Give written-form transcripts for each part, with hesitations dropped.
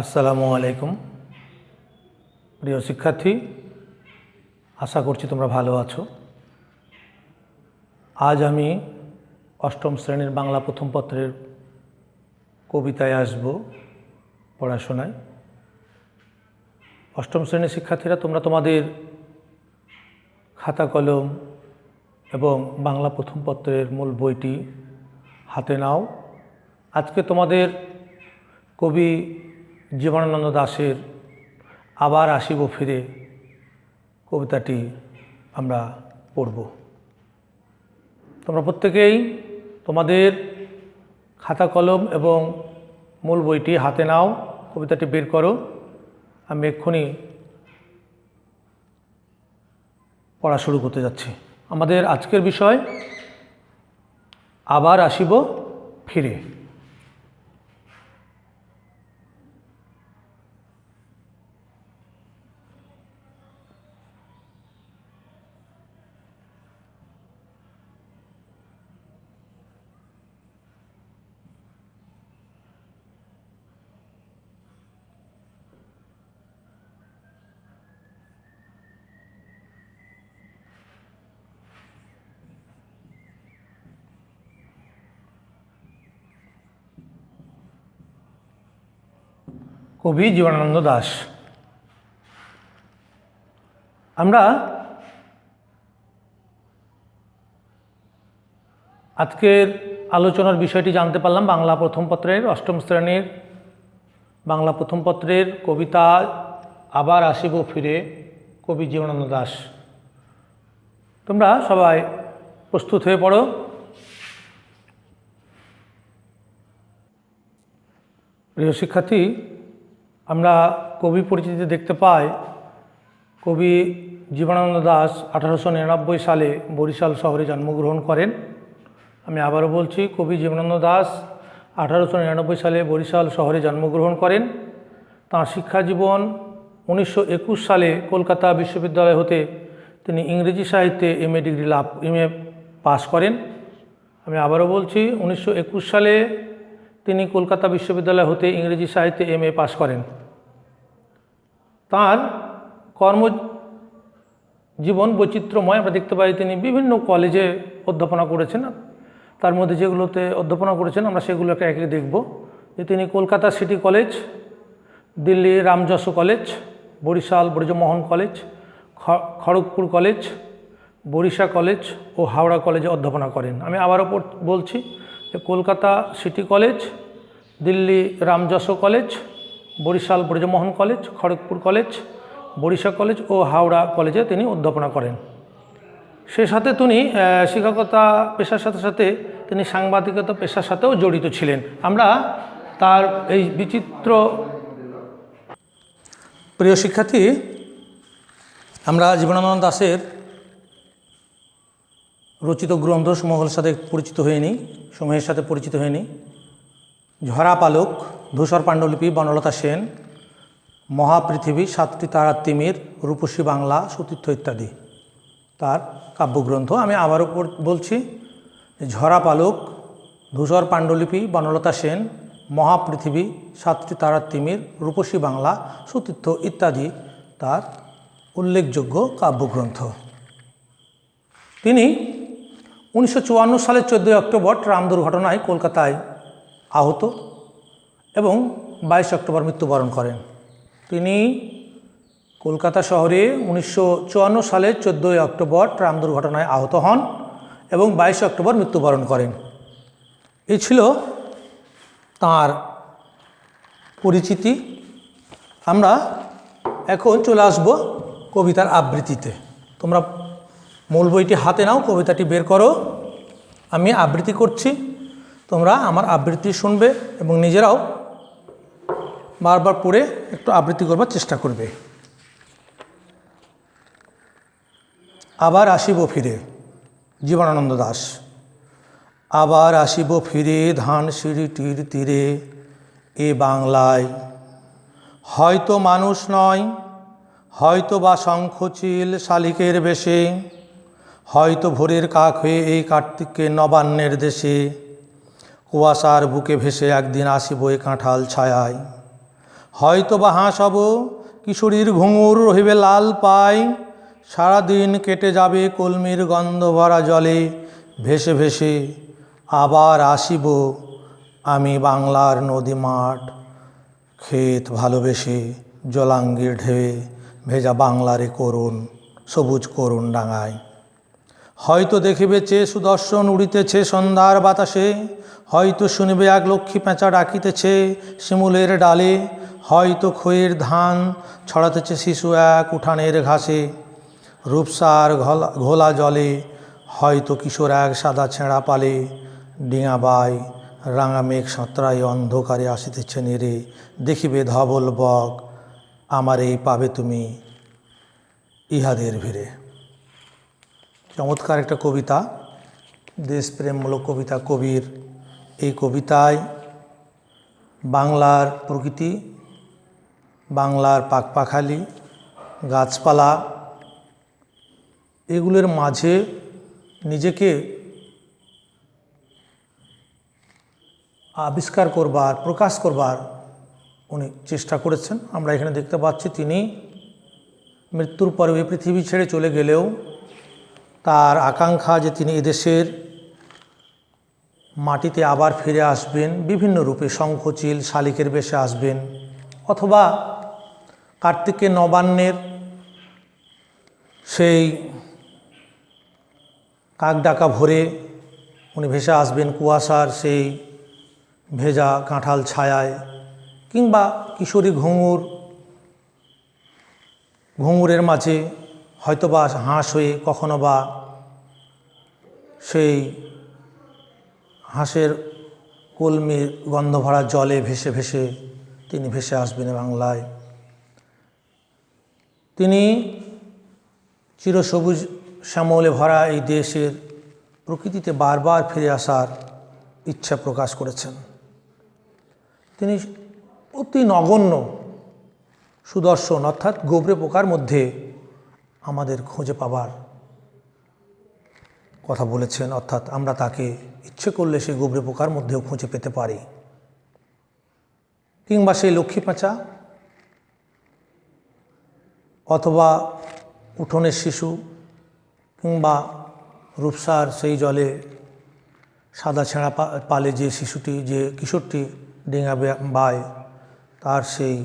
আসসালামু আলাইকুম প্রিয় শিক্ষার্থী, আশা করছি তোমরা ভালো আছো। আজ আমি অষ্টম শ্রেণীর বাংলা প্রথম পত্রের কবিতায় আসব পড়াশোনায়। অষ্টম শ্রেণীর শিক্ষার্থীরা, তোমরা তোমাদের খাতা কলম এবং বাংলা প্রথম পত্রের মূল বইটি হাতে নাও। আজকে তোমাদের কবি জীবনানন্দ দাশের আবার আসিব ফিরে কবিতাটি আমরা পড়ব। তোমরা প্রত্যেকেই তোমাদের খাতা কলম এবং মূল বইটি হাতে নাও, কবিতাটি বের করো। আমি এক্ষুনি পড়া শুরু করতে যাচ্ছি। আমাদের আজকের বিষয় আবার আসিব ফিরে। কবি জীবনানন্দ দাশ। আমরা আজকের আলোচনার বিষয়টি জানতে পারলাম বাংলা প্রথম পত্রের অষ্টম শ্রেণীর বাংলা প্রথম পত্রের কবিতা আবার আসিব ফিরে, কবি জীবনানন্দ দাশ। তোমরা সবাই প্রস্তুত হয়ে পড়ো। প্রিয় শিক্ষার্থী, আমরা কবি পরিচিতি দেখতে পাই। কবি জীবনানন্দ দাশ 1899 সালে বরিশাল শহরে জন্মগ্রহণ করেন। আমি আবারও বলছি, কবি জীবনানন্দ দাশ 1899 সালে বরিশাল শহরে জন্মগ্রহণ করেন। তাঁর শিক্ষা জীবন 1921 সালে কলকাতা বিশ্ববিদ্যালয় হতে তিনি ইংরেজি সাহিত্যে এমএ পাশ করেন। আমি আবারও বলছি, 1921 সালে তিনি কলকাতা বিশ্ববিদ্যালয় হতে ইংরেজি সাহিত্যে এমএ পাশ করেন। তাঁর কর্মজীবন বৈচিত্র্যময়। আমরা দেখতে পাই তিনি বিভিন্ন কলেজে অধ্যাপনা করেছেন। তার মধ্যে যেগুলোতে অধ্যাপনা করেছেন আমরা সেগুলোকে একে দেখব। যে তিনি Kolkata city college, Delhi Ramjas college, Barisal Brajamohan college, Kharagpur college, Barisha college ও হাওড়া কলেজে অধ্যাপনা করেন। আমি আবারও বলছি যে Kolkata city college, Delhi Ramjas college, Barisal Brajamohan college, Kharagpur college, Barisha college ও হাওড়া কলেজে তিনি অধ্যাপনা করেন। সে সাথে তিনি শিক্ষকতা পেশার সাথে সাথে তিনি সাংবাদিকতা পেশার সাথেও জড়িত ছিলেন। আমরা তার এই বিচিত্র, প্রিয় শিক্ষার্থী, আমরা জীবনানন্দ দাশের রচিত গ্রন্থসমূহের সাথে পরিচিত হয়ে নিই। ঝরা পালক, ধূসর পাণ্ডুলিপি, বনলতা সেন, মহাপৃথিবী, সাতটি তারার তিমির, রূপসী বাংলা, সতীর্থ ইত্যাদি তার কাব্যগ্রন্থ। আমি আবারও বলছি, ঝরা পালক, ধূসর পাণ্ডুলিপি, বনলতা সেন, মহাপৃথিবী, সাতটি তারার তিমির, রূপসী বাংলা, সতীর্থ ইত্যাদি তার উল্লেখযোগ্য কাব্যগ্রন্থ। তিনি 1954 সালের 14 অক্টোবর ট্রাম দুর্ঘটনায় কলকাতায় আহত এবং 22 অক্টোবর মৃত্যুবরণ করেন। তিনি কলকাতা শহরে 1954 সালের 14 অক্টোবর ট্রাম দুর্ঘটনায় আহত হন এবং 22 অক্টোবর মৃত্যুবরণ করেন। এই ছিল তাঁর পরিচিতি। আমরা এখন চলে আসব কবিতার আবৃত্তিতে। তোমরা মূল বইটি হাতে নাও, কবিতাটি বের করো। আমি আবৃত্তি করছি, তোমরা আমার আবৃত্তি শুনবে এবং নিজেরাও বারবার পড়ে একটু আবৃত্তি করবার চেষ্টা করবে। আবার আসিব ফিরে, জীবনানন্দ দাশ। আবার আসিব ফিরে ধানসিঁড়িটির তীরে, এ বাংলায় হয়তো মানুষ নয়, হয়তো বা শঙ্খচিল শালিকের বেশে, হয়তো ভোরের কাক হয়ে এই কার্তিককে নবান্নের দেশে, কুয়াশার বুকে ভেসে একদিন আসিব এ কাঁঠাল ছায়ায়, হয়তো বা হাঁস হব, কিশোরীর ঘুঙুর রহিবে লাল পাই, সারাদিন কেটে যাবে কলমির গন্ধ ভরা জলে, ভেসে ভেসে আবার আসিব আমি বাংলার নদী মাঠ, ক্ষেত ভালোবেসে জলাঙ্গির ঢেউয়ে ভেজা বাংলারে করুণ সবুজ করুণ ডাঙায়। হয়তো দেখিবে চেয়ে সুদর্শন উড়িতেছে সন্ধ্যার বাতাসে, হয়তো শুনিবে এক লক্ষ্মী পেঁচা ডাকিতেছে শিমুলের ডালে, হয়তো খইয়ের ধান ছড়াতেছে শিশু এক উঠানের ঘাসে, রূপসার ঘোলা জলে হয়তো কিশোর এক সাদা ছেঁড়া পালে, ডিঙা বাই রাঙা মেঘ সাঁতরাই অন্ধকারে আসিতেছে নেড়ে, দেখিবে ধবল বক আমার এই পাবে তুমি ইহাদের ভিড়ে। চমৎকার একটা কবিতা, দেশপ্রেমমূলক কবিতা কবির। এই কবিতায় বাংলার প্রকৃতি, বাংলার পাখপাখালি, গাছপালা, এগুলোর মাঝে নিজেকে আবিষ্কার করবার, প্রকাশ করবার উনি চেষ্টা করেছেন। আমরা এখানে দেখতে পাচ্ছি তিনি মৃত্যুর পরে এই পৃথিবী ছেড়ে চলে গেলেও তার আকাঙ্ক্ষা যে তিনি এদেশের মাটিতে আবার ফিরে আসবেন, বিভিন্ন রূপে শঙ্খচিল শালিকের বেশে আসবেন, অথবা কার্তিকের নবান্নের সেই কাক ডাকা ভোরে উনি ভেসে আসবেন কুয়াশার সেই ভেজা কাঁঠাল ছায়ায়, কিংবা কিশোরী ঘুঙুরের মাঝে হয়তোবা হাঁস হয়ে, কখনো বা সেই হাঁসের কলমির গন্ধ ভরা জলে ভেসে ভেসে তিনি ভেসে আসবেন বাংলায়। তিনি চিরসবুজ শ্যামলে ভরা এই দেশের প্রকৃতিতে বারবার ফিরে আসার ইচ্ছা প্রকাশ করেছেন। তিনি অতি নগণ্য সুদর্শন, অর্থাৎ গোবরে পোকার মধ্যে আমাদের খুঁজে পাবার কথা বলেছেন, অর্থাৎ আমরা তাকে ইচ্ছে করলে সেই গোবরে পোকার মধ্যেও খুঁজে পেতে পারি, কিংবা সেই লক্ষ্মী পেঁচা, অথবা উঠোনের শিশু, কিংবা রূপসার সেই জলে সাদা ছেঁড়া পালে যে শিশুটি, যে কিশোরটি ডিঙা বায়, তার সেই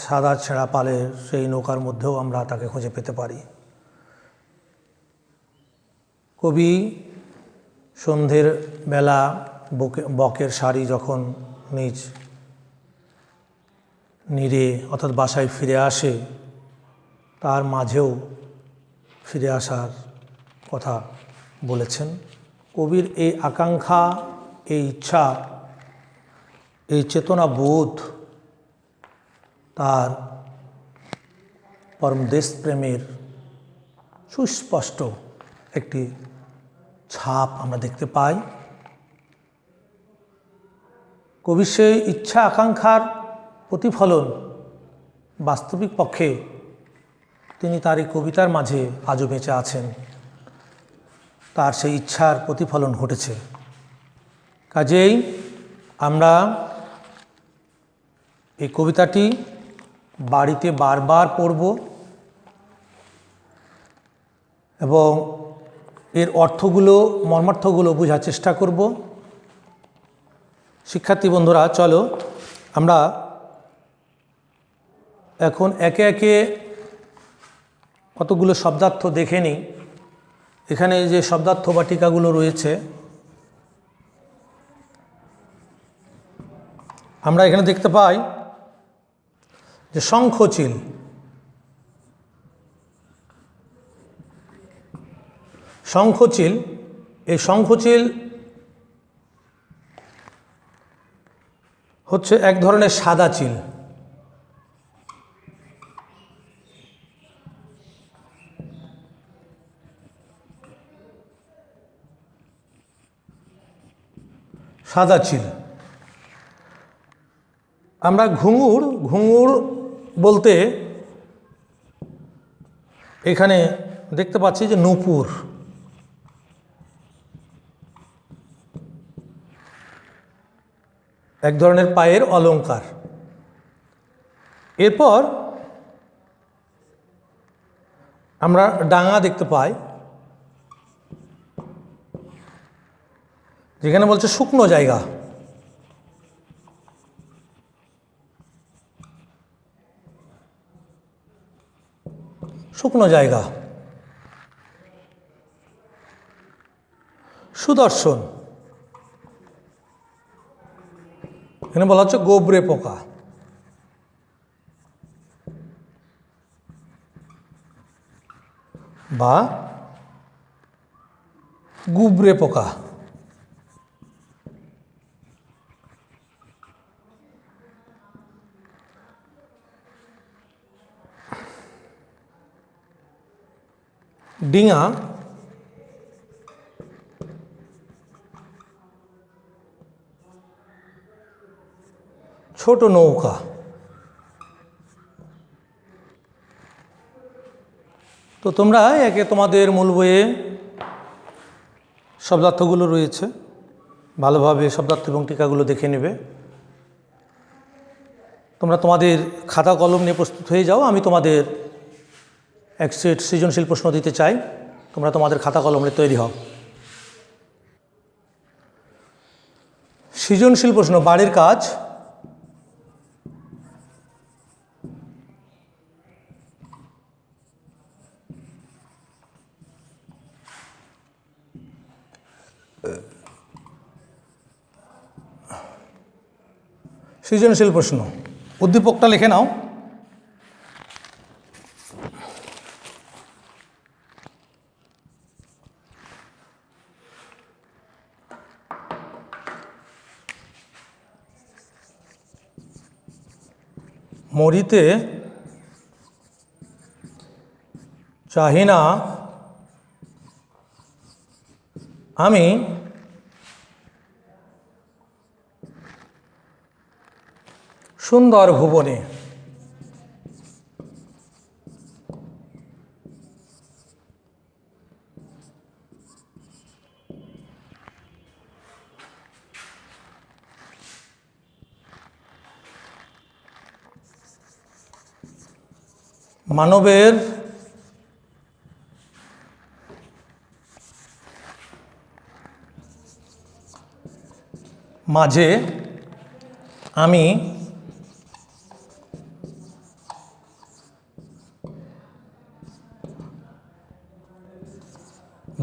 সাদা ছেঁড়া পালের সেই নৌকার মধ্যেও আমরা তাকে খুঁজে পেতে পারি। কবি সন্ধ্যের বেলা বকের শাড়ি যখন নিজ নীড়ে অর্থাৎ বাসায় ফিরে আসে, তার মাঝেও ফিরে আসার কথা বলেছেন। কবির এই আকাঙ্ক্ষা, এই ইচ্ছা, এই চেতনা বোধ, তার পরম দেশপ্রেমের সুস্পষ্ট একটি ছাপ আমরা দেখতে পাই। কবির সেই ইচ্ছা আকাঙ্ক্ষার প্রতিফলন বাস্তবিক পক্ষে তিনি তার এই কবিতার মাঝে আজও বেঁচে আছেন, তার সেই ইচ্ছার প্রতিফলন ঘটেছে। কাজেই আমরা এই কবিতাটি বাড়িতে বারবার পড়ব এবং এর অর্থগুলো, মর্মার্থগুলো বোঝার চেষ্টা করব। শিক্ষার্থী বন্ধুরা, চলো আমরা এখন একে একে কতগুলো শব্দার্থ দেখে নিই। এখানে যে শব্দার্থ বা টিকাগুলো রয়েছে, আমরা এখানে দেখতে পাই যে শঙ্খচিল, শঙ্খচিল, এই শঙ্খচিল হচ্ছে এক ধরনের সাদা চিল। সাদা চিল। আমরা ঘুঙুর বলতে এখানে দেখতে পাচ্ছি যে নূপুর, এক ধরনের পায়ের অলংকার। এরপর আমরা ডাঙা দেখতে পাই, যেখানে বলছে শুকনো জায়গা। শুকনো জায়গা। সুদর্শন, এখানে বলা হচ্ছে গোবরে পোকা। বা গুবরে পোকা। ডিঙা, ছোট নৌকা। তো তোমরা একে তোমাদের মূল বইয়ে শব্দার্থগুলো রয়েছে, ভালোভাবে শব্দার্থ এবং টিকাগুলো দেখে নেবে। তোমরা তোমাদের খাতা কলম নিয়ে প্রস্তুত হয়ে যাও। আমি তোমাদের এক সেট সৃজনশীল প্রশ্ন দিতে চাই, তোমরা তোমাদের খাতা কলম নিয়ে তৈরি হও। সৃজনশীল প্রশ্ন, বাড়ির কাজ। সৃজনশীল প্রশ্ন, উদ্দীপকটা লিখে নাও। মরিতে চাহি না আমি সুন্দর ভুবনে। মানবের মাঝে আমি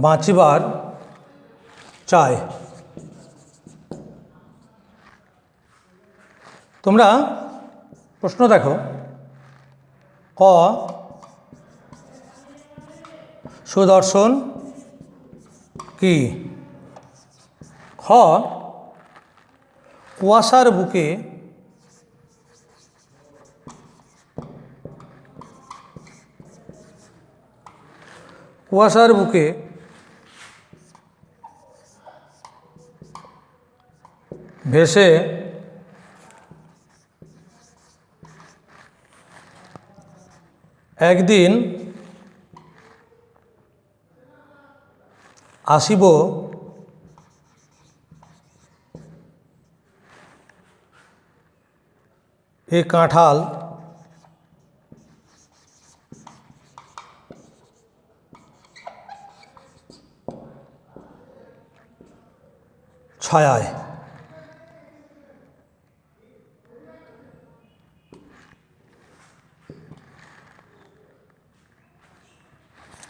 বাঁচিবার চাই। তোমরা প্রশ্ন দেখো। ক, সুদর্শন কি? খ, কুয়াশার বুকে ভেসে একদিন আসিব এ কাঁঠাল ছায়ায়।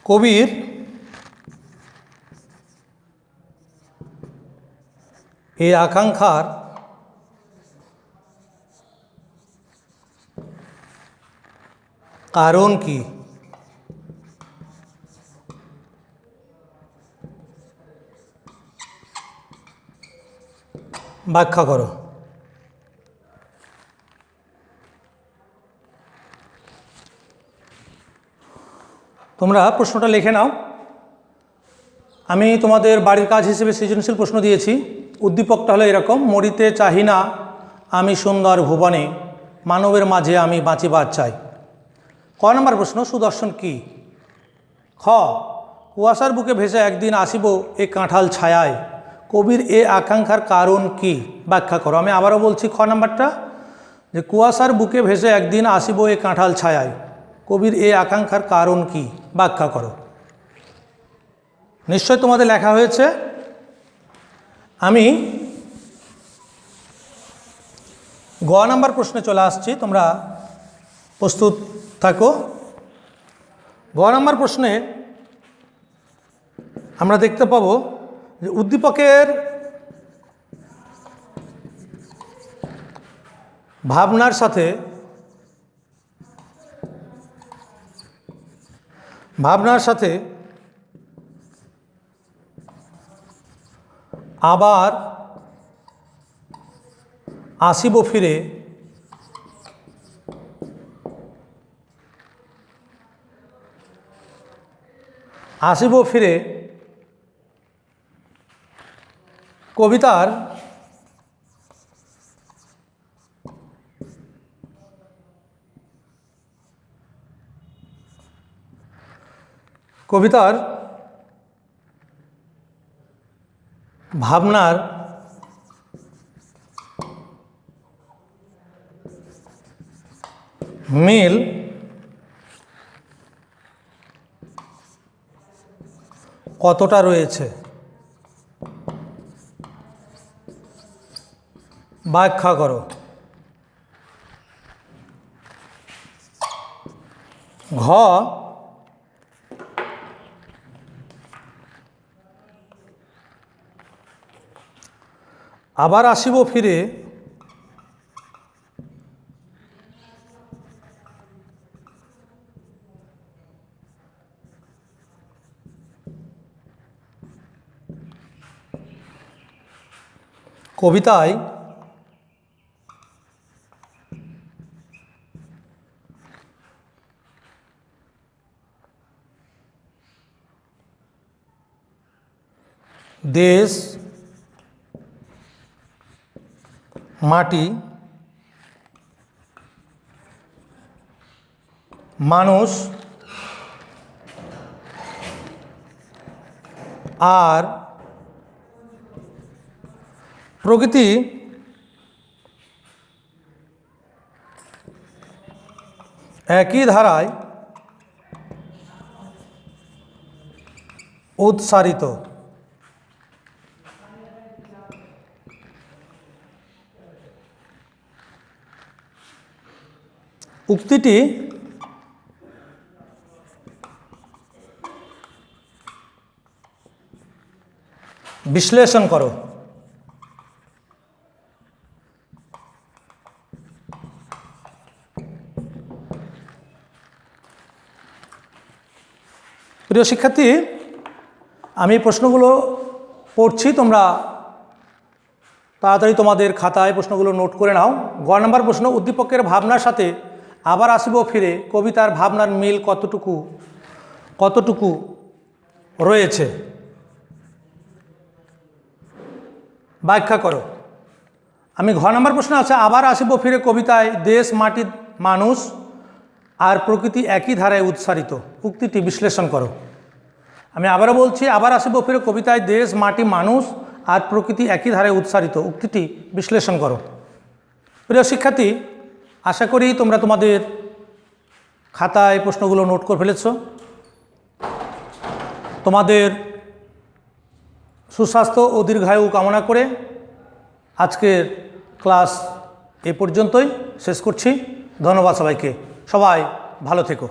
কবির এই আকাঙ্ক্ষার কারণ কি? ব্যাখ্যা করো। তোমরা প্রশ্নটা লিখে নাও। আমি তোমাদের বাড়ির কাজ হিসেবে সৃজনশীল প্রশ্ন দিয়েছি। উদ্দীপকটা হলো এরকম, মরিতে চাহি না আমি সুন্দর ভুবনে, মানবের মাঝে আমি বাঁচিবার চাই। ক নম্বর প্রশ্ন, সুদর্শন কি? খ, কুয়াশার বুকে ভেসে একদিন আসিব এ কাঁঠাল ছায়ায়, কবির এ আকাঙ্ক্ষার কারণ কি? ব্যাখ্যা করো। আমি আবারও বলছি খ নাম্বারটা, যে কুয়াশার বুকে ভেসে একদিন আসিব এ কাঁঠাল ছায়ায়, কবির এই আকাঙ্ক্ষার কারণ কি, ব্যাখ্যা করো। নিশ্চয় তোমাদের লেখা হয়েছে। আমি গ নাম্বার প্রশ্নে চলে আসছি, তোমরা প্রস্তুত থাকো। গ নাম্বার প্রশ্নে আমরা দেখতে পাবো যে উদ্দীপকের ভাবনার সাথে আবার আসিব ফিরে কবিতার ভাবনার মিল কতটা রয়েছে, ব্যাখ্যা করো। ঘ আবার আসিব ফিরে কবিতায় দেশ মাটি মানুষ আর প্রকৃতি একই ধারায় উৎসারিত। উক্তিটি বিশ্লেষণ করো। প্রিয় শিক্ষার্থী, আমি প্রশ্নগুলো পড়ছি, তোমরা তাড়াতাড়ি তোমাদের খাতায় প্রশ্নগুলো নোট করে নাও। গ নম্বর প্রশ্ন, উদ্দীপকের ভাবনার সাথে আবার আসিব ফিরে কবিতার ভাবনার মিল কতটুকু রয়েছে, ব্যাখ্যা করো। আমি ঘ নম্বর প্রশ্ন আছে, আবার আসিব ফিরে কবিতায় দেশ মাটি মানুষ আর প্রকৃতি একই ধারায় উৎসারিত, উক্তিটি বিশ্লেষণ করো। আমি আবারও বলছি, আবার আসিব ফিরে কবিতায় দেশ মাটি মানুষ আর প্রকৃতি একই ধারায় উৎসারিত, উক্তিটি বিশ্লেষণ করো। প্রিয় শিক্ষার্থী, আশা করি তোমরা তোমাদের খাতায় প্রশ্নগুলো নোট করে ফেলেছ। তোমাদের সুস্বাস্থ্য ও দীর্ঘায়ু কামনা করে আজকের ক্লাস এ পর্যন্তই শেষ করছি। ধন্যবাদ সবাইকে। সবাই ভালো থেকো।